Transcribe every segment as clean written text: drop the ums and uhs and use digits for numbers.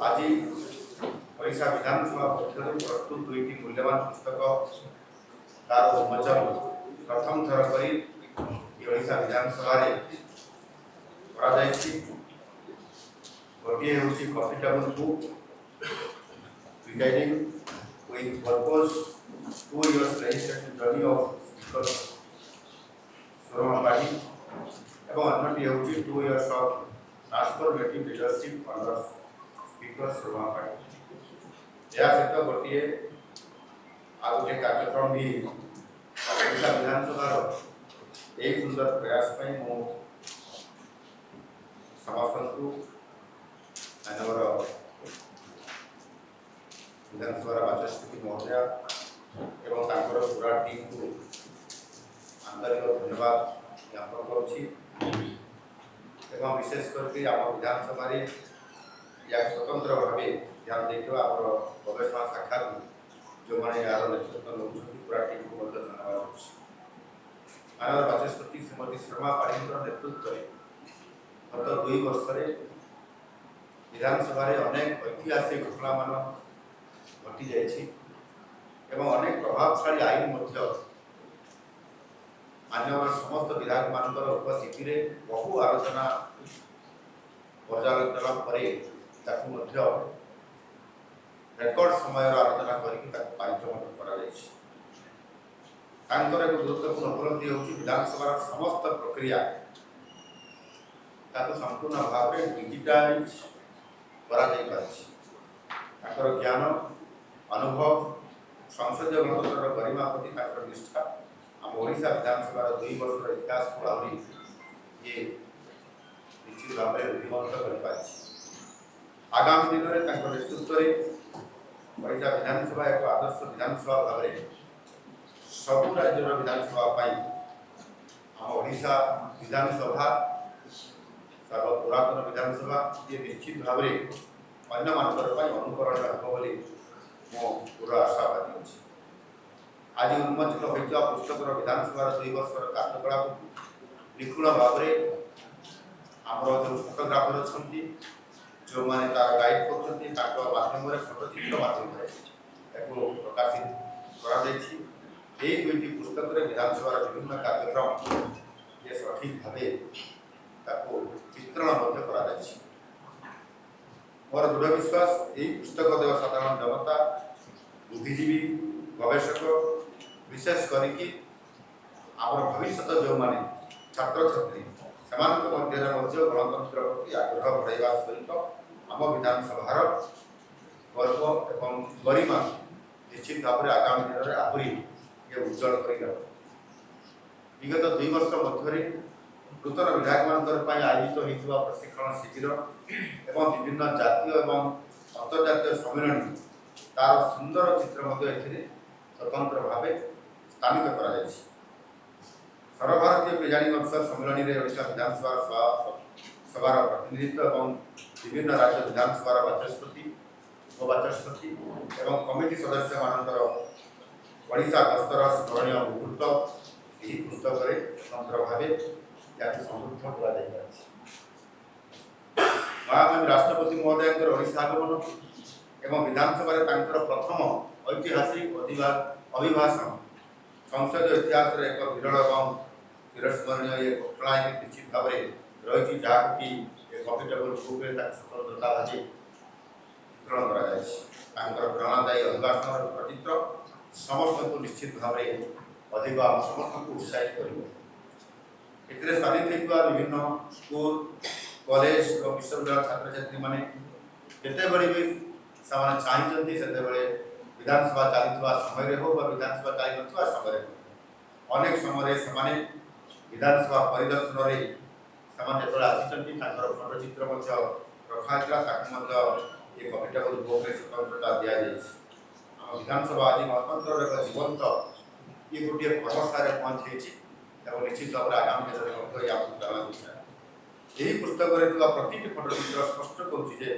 आज ओडिशा विधानसभा पक्षर प्रस्तुत दुईटी मूल्यवान पुस्तक तार उन्मोचन प्रथम थर कर ओडिशा विधानसभा गोटे हूँ coffee table book regarding with purpose 2 years legislative journey of Speaker Surama Padi এবং অন্যটি হচ্ছে 2 years of transformative leadership under Speaker Surama Padi। यह सहित गोटे आ गोटे कार्यक्रम भी ओडिशा विधानसभा एक सुंदर प्रयास मु समस्त मानवर विधानसभा बाचस्पति महोदय एवं पूरा टीम को आंतरिक धन्यवाद ज्ञापन करुच्ची। विशेष करके आम विधानसभा या स्वतंत्र भाव ध्यान देता आम गवेषणा शाखा जो मैंने यार नेतृत्व नौ पूरा टीम को धन्यवाद। मानव बाचस्पति श्रीमती शर्मा पाढ़ी नेतृत्व गत 2 वर्ष विधानसभा अनेक ऐतिहासिक घटना मान घटी जाइए अनेक प्रभावशाली आईन मानव समस्त विधायक मान उपस्थिति में बहु आलोचना पर्यालोचना पर रेकर्ड समय आलोचना कर एक गुरुत्वपूर्ण उपलब्धि हूँ विधानसभा समस्त प्रक्रिया संपूर्ण भाव में डिजिटाइज कर ज्ञान अनुभव संसदीय गणतंत्र गरिमा प्रति निष्ठा आम ओडिशा विधानसभा 2 वर्ष इतिहास को आहरी ये निश्चित भाव में उद्दीमत कर आगामी दिन में नेतृत्व में ओडिशा विधानसभा एक आदर्श विधानसभा भाव में सबु राज्य विधानसभा आम ओडिशा विधानसभा सर्वपुरातन विधानसभा ये निश्चित भाव में अन्य अनुकरण हे मो पूरा आशावादी अच्छी। आज उन्मोचित होता पुस्तक विधानसभा 2 वर्ष कार्यकलाप निखुण भाव में आमर जो फोटोग्राफर अच्छा जो मैंने तार गाइड कर माध्यम फोटोचित्र माध्यम प्रकाशित कर दुईटी पुस्तक विधानसभा विभिन्न कार्यक्रम ये सठिक भाव चित्रण कर मोर दृढ़ विश्वास यही पुस्तक देव साधारण जनता बुद्धिजीवी गवेषक विशेष करके आम भविष्य जो मैंने छात्र छात्री से गणतंत्र प्रति आग्रह बढ़ाइवा सहित आम विधानसभा गर्व एवं गरिमा निश्चित भाव में आगामी दिन में आहरी ये उज्जवल कर विगत 2 वर्ष मध्य नूतन विधायक मान आयोजित होता प्रशिक्षण शिविर एवं विभिन्न जातीय एवं अंतर्जातीय सम्मेलन तार सुंदर चित्र स्वतंत्र भाव स्थानित कर सर्वभारतीय प्रिजाइडिंग अफिसर सम्मेलन में ओडिशा विधानसभा सभार प्रतिनिधित्व एवं विभिन्न राज्य विधानसभा बाचस्पति उपबाचस्पति एवं कमिटी सदस्य मानकर ओडिशा गस्तर स्मरणीय मुहूर्त यही पुस्तक स्वतंत्र भाव या समृद्ध कर महामहिम राष्ट्रपति महोदय ओडिशा आगमन एवं विधानसभा प्रथम ऐतिहासिक अभिभाषण संसदीय इतिहास एक विरल और चिरस्मरणीय ये घटना निश्चित भाव में रही जहाँकि कॉफी टेबल बुक स्वतंत्रता भाव चित्रण कर प्रेरणादायी अभिभाषण प्रचित्र समस्त को निश्चित भाव में अधिक समस्त को उत्साहित कर सामिल होता विभिन्न स्कूल कॉलेज और विश्वविद्यालय छात्र छात्री मैंने जितेबले भी चाहिए से विधानसभा चलता समय हो विधानसभा चली ना समय अनेक समय से विधानसभा परिदर्शन जो आसी फोटोचित्र रखा ये कॉफी टेबल बुक स्वतंत्रता दि जाए विधानसभा आज गणतंत्र एक जीवंत ये गोटे पर्वस्था पहुँची निश्चित भाव में आगामी दिन यही पुस्तक प्रति फोटोचित्र स्पष्ट करुच्चे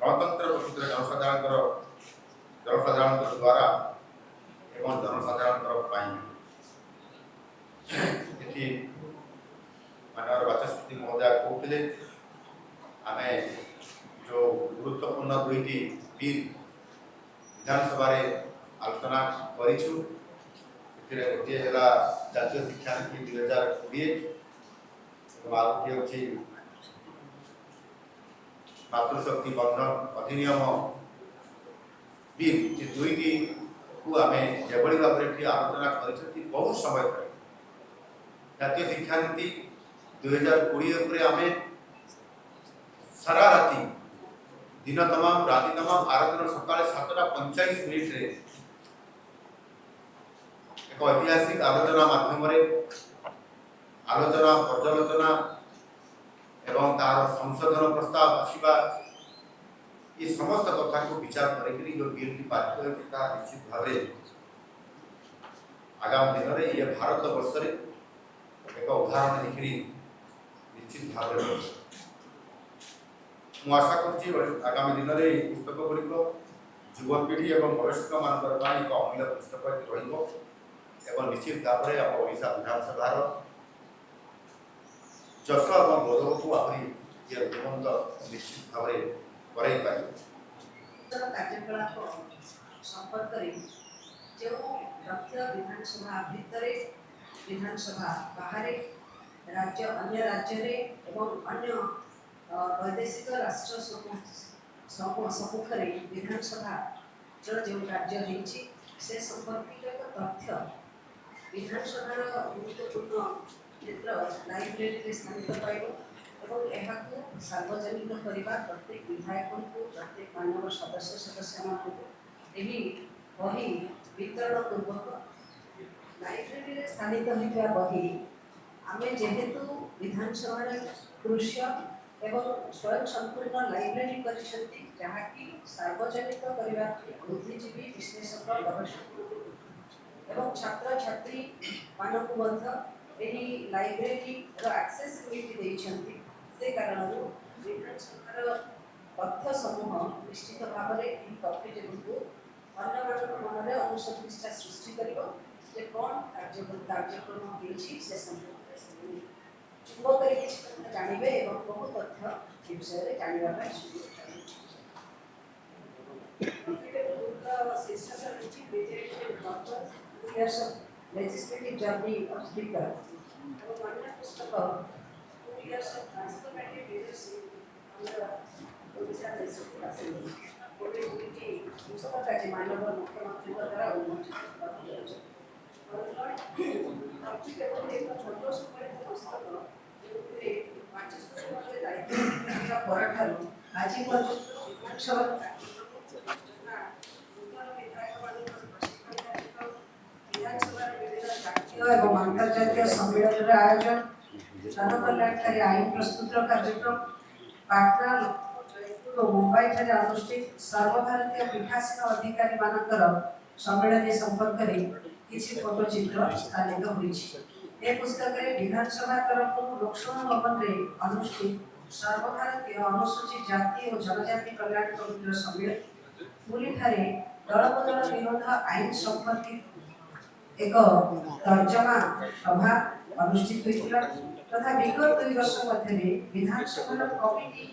गणतंत्र प्रकृति जनसाधारण द्वारा एवं जनसाधारण मानव बाचस्पति महोदय कहते आम जो गुरुत्वपूर्ण दुईटी बिल विधानसभा आलोचना करूँ। गोटे है जातीय शिक्षा नीति 2020 और गोटे अच्छी मातृशक्ति बंधन अधिनियम बिल ये दुईटी को आम जो भाव में आलोचना कर बहुत समय तक जातीय शिक्षा नीति 2020 आम सारा राति दिन तमाम राति तमाम आरदिन सका 7:45 एक ऐतिहासिक आलोचना माध्यम आलोचना पर्यालोचना एवं तार संशोधन प्रस्ताव आसवा ये समस्त कथा को विचार करके जो बिल की पारित निश्चित भाव आगामी दिन में ये भारत वर्ष एक उदाहरण देखिए निश्चित भाव मुझे आशा कर आगामी दिन में पुस्तक गुड़िक युवपीढ़ी और वयस्क मान एक अमूल्य पुस्तक रहा निश्चित भाव में आम ओडिशा विधानसभा जश और गौरव को आहरी ये तुरंत निश्चित भाव में कार्यकलाप संपर्क जो तथ्य विधानसभा भितर विधानसभा बाहर राज्य अन्य राज्य एवं अन्य वैदेशिक राष्ट्र सम्मुख विधानसभा जो कार्य होती से संपर्कित एक तथ्य विधानसभा गुरुत्वपूर्ण क्षेत्र लाइब्रेरी स्थानित पाइब सार्वजनिक करने प्रत्येक विधायक को प्रत्येक मानव सदस्य बही वितरण पूर्वक लाइब्रेरी स्थानित होता बही आम जेहेतु विधानसभा दृश्य एवं स्वयं संपूर्ण लाइब्रेरी जहाँकि सार्वजनिक करने बुद्धिजीवी विश्लेषक गवेषक एवं छात्र छात्री मानक लाइब्रेरी एक्सेसिबिलिटी से कारण विधानसभा तथ्य समूह निश्चित भाव में तथ्य को अन्य मन में अनुसंधिष्ठा सृष्टि कर कौन कार्यक्रम होती चुंबक जानवे और बहु तथ्य विषय जानवाई legislative journey of speaker और अन्य पुस्तक 2 years of transformative leadership under Odisha legislative assembly गोटे दुईटी पुस्तक आज माननीय मुख्यमंत्री द्वारा उन्मोचित एक छोट समय पुस्तक जो 500 वर्ष दायित्व पराठार आज पर्यंत एवं अंतर्जातीय सम्मेलन आयोजन जनकल्याणकारी आईन प्रस्तुत कार्यक्रम पाटना और मुंबई अनुष्ठित सर्वभारतीय पीठासीन अधिकारी मानकर सम्मेलन संपर्क में किसी फोटोचित्र स्थानित होती ए पुस्तक विधानसभा तरफ लोकसभा भवन में अनुष्ठित सर्वभारतीय अनुसूचित जाति और जनजाति कल्याण कमिटी सम्मेलन पुरी ठारे दलबदल विरोध आईन संपर्कित एक तर्जमा सभा अनुष्ठित होता तथा विगत 2 वर्ष मध्य विधानसभा कमिटी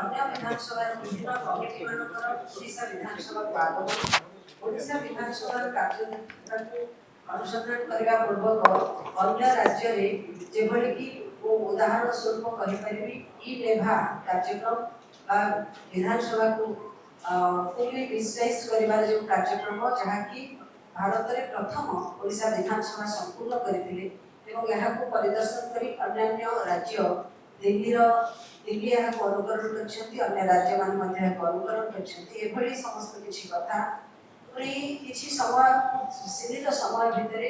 अन्य विधानसभा विभिन्न कमिटी ओडिशा विधानसभा को आगमन ओडिशा विधानसभा कार्य अनुसंधान करने पूर्वक अन्य राज्य में कि उदाहरण स्वरूप कहीपरि ई लेभा कार्यक्रम विधानसभा को फुली डिजिटाइज कर जो कार्यक्रम जहाँकि भारत में प्रथम ओडिशा विधानसभा संपूर्ण करथिले एवं यहाँ को परिदर्शन करी अन्य राज्य दिल्ली यहाँ को अनुकरण करछंती अन्य राज्य मान मध्ये यहाँ को अनुकरण करछंती एभली समस्त किछि कथा पुरी किछि समय सीमित समय भितर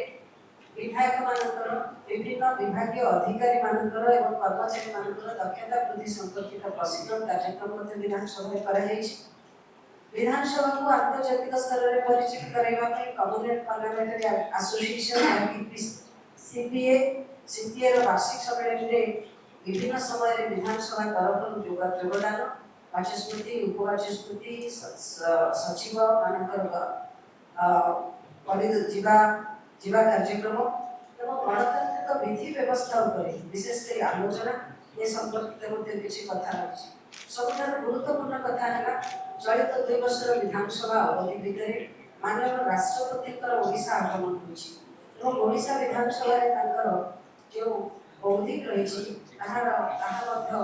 विधायक मानकर विभिन्न विभागीय अधिकारी मानकर एवं कर्मचारी मानकर दक्षता वृद्धि संपर्कित प्रशिक्षण कार्यक्रम मध्ये विधानसभा करा जायछि विधानसभा को आंतर्जातिक स्तर में परिचित कराइबा कॉमनवेल्थ पार्लियामेंटरी एसोसिएशन सीपीए वार्षिक सम्मेलन में विभिन्न समय विधानसभा तरफ योगदान वाचस्पति उपवाचस्पति सचिव मानकर जीवा कार्यक्रम एवं गणतांत्रिक विधि व्यवस्था विशेषकर आलोचना ये संपर्कित किसी कथा रही ସବୁଠାରୁ ଗୁରୁତ୍ୱପୂର୍ଣ୍ଣ କଥା ହେଲା ଚଳିତ 2 ବର୍ଷର ବିଧାନସଭା ଅବଧି ଭିତରେ ମାନନୀୟ ରାଷ୍ଟ୍ରପତିଙ୍କର ଓଡ଼ିଶା ଆଗମନ ହୋଇଛି ଏବଂ ଓଡ଼ିଶା ବିଧାନସଭାରେ ତାଙ୍କର ଯେଉଁ ବୌଦ୍ଧି ରହିଛି ତାହା ମଧ୍ୟ